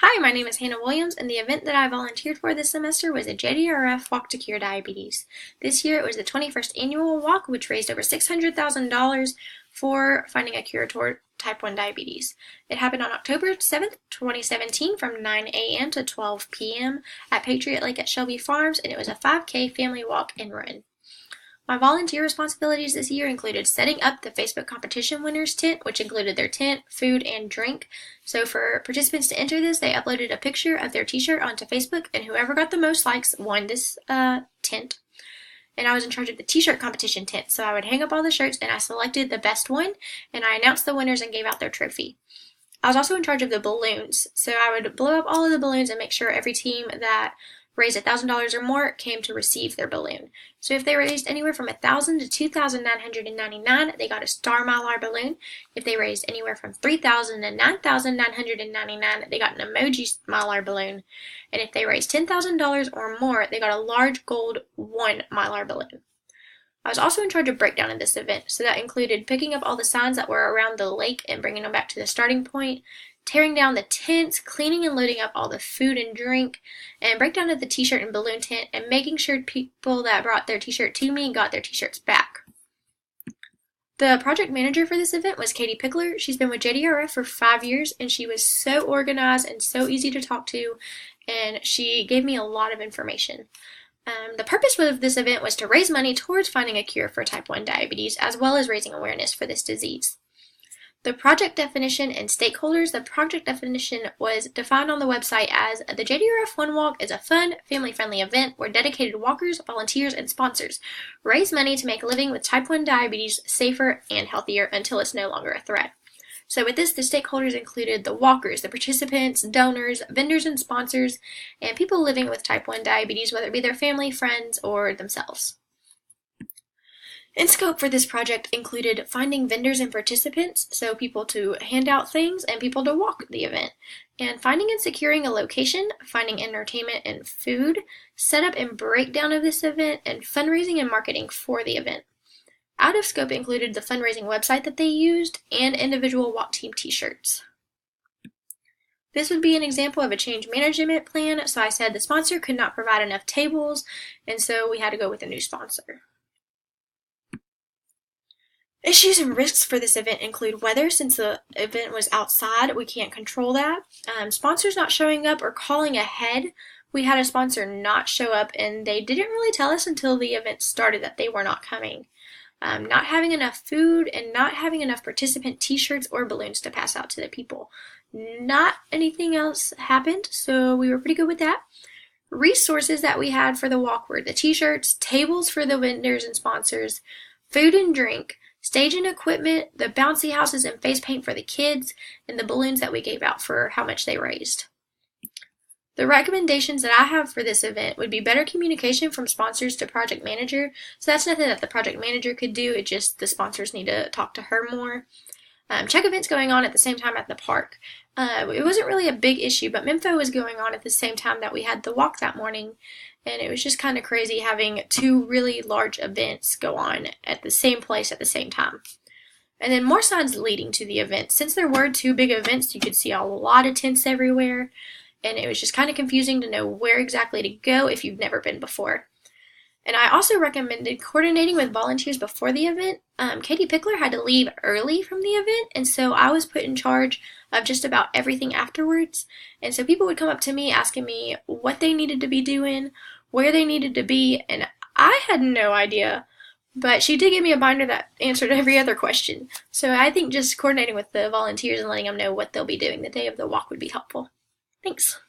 Hi, my name is Hannah Williams, and the event that I volunteered for this semester was a JDRF Walk to Cure Diabetes. This year it was the 21st annual walk, which raised over $600,000 for finding a cure toward type 1 diabetes. It happened on October 7th, 2017 from 9 a.m. to 12 p.m. at Patriot Lake at Shelby Farms, and it was a 5K family walk and run. My volunteer responsibilities this year included setting up the Facebook competition winners tent, which included their tent, food, and drink. So for participants to enter this, they uploaded a picture of their t-shirt onto Facebook, and whoever got the most likes won this tent. And I was in charge of the t-shirt competition tent, so I would hang up all the shirts, and I selected the best one, and I announced the winners and gave out their trophy. I was also in charge of the balloons, so I would blow up all of the balloons and make sure every team that raised $1,000 or more came to receive their balloon. So if they raised anywhere from $1,000 to $2,999, they got a star Mylar balloon. If they raised anywhere from $3,000 to $9,999, they got an emoji Mylar balloon. And if they raised $10,000 or more, they got a large gold 1 Mylar balloon. I was also in charge of breakdown of this event, so that included picking up all the signs that were around the lake and bringing them back to the starting point, tearing down the tents, cleaning and loading up all the food and drink, and breakdown of the t-shirt and balloon tent, and making sure people that brought their t-shirt to me got their t-shirts back. The project manager for this event was Katie Pickler. She's been with JDRF for 5 years, and she was so organized and so easy to talk to, and she gave me a lot of information. The purpose of this event was to raise money towards finding a cure for type 1 diabetes, as well as raising awareness for this disease. The project definition and stakeholders. The project definition was defined on the website as the JDRF One Walk is a fun, family-friendly event where dedicated walkers, volunteers, and sponsors raise money to make living with type 1 diabetes safer and healthier until it's no longer a threat. So with this, the stakeholders included the walkers, the participants, donors, vendors and sponsors, and people living with type 1 diabetes, whether it be their family, friends, or themselves. In scope for this project included finding vendors and participants, so people to hand out things and people to walk the event, and finding and securing a location, finding entertainment and food, setup and breakdown of this event, and fundraising and marketing for the event. Out of scope included the fundraising website that they used and individual walk team t-shirts. This would be an example of a change management plan, so I said the sponsor could not provide enough tables, and so we had to go with a new sponsor. Issues and risks for this event include weather. Since the event was outside, we can't control that. Sponsors not showing up or calling ahead. We had a sponsor not show up, and they didn't really tell us until the event started that they were not coming. Not having enough food and not having enough participant t-shirts or balloons to pass out to the people. Not anything else happened, so we were pretty good with that. Resources that we had for the walk were the t-shirts, tables for the vendors and sponsors, food and drink, stage and equipment, the bouncy houses and face paint for the kids, and the balloons that we gave out for how much they raised. The recommendations that I have for this event would be better communication from sponsors to project manager. So that's nothing that the project manager could do, it just the sponsors need to talk to her more. Check events going on at the same time at the park. It wasn't really a big issue, but Memphis was going on at the same time that we had the walk that morning, and it was just kind of crazy having 2 really large events go on at the same place at the same time. And then more signs leading to the event. Since there were 2 big events, you could see a lot of tents everywhere, and it was just kind of confusing to know where exactly to go if you've never been before. And I also recommended coordinating with volunteers before the event. Katie Pickler had to leave early from the event, and so I was put in charge of just about everything afterwards. And so people would come up to me asking me what they needed to be doing, where they needed to be, and I had no idea. But she did give me a binder that answered every other question. So I think just coordinating with the volunteers and letting them know what they'll be doing the day of the walk would be helpful. Thanks.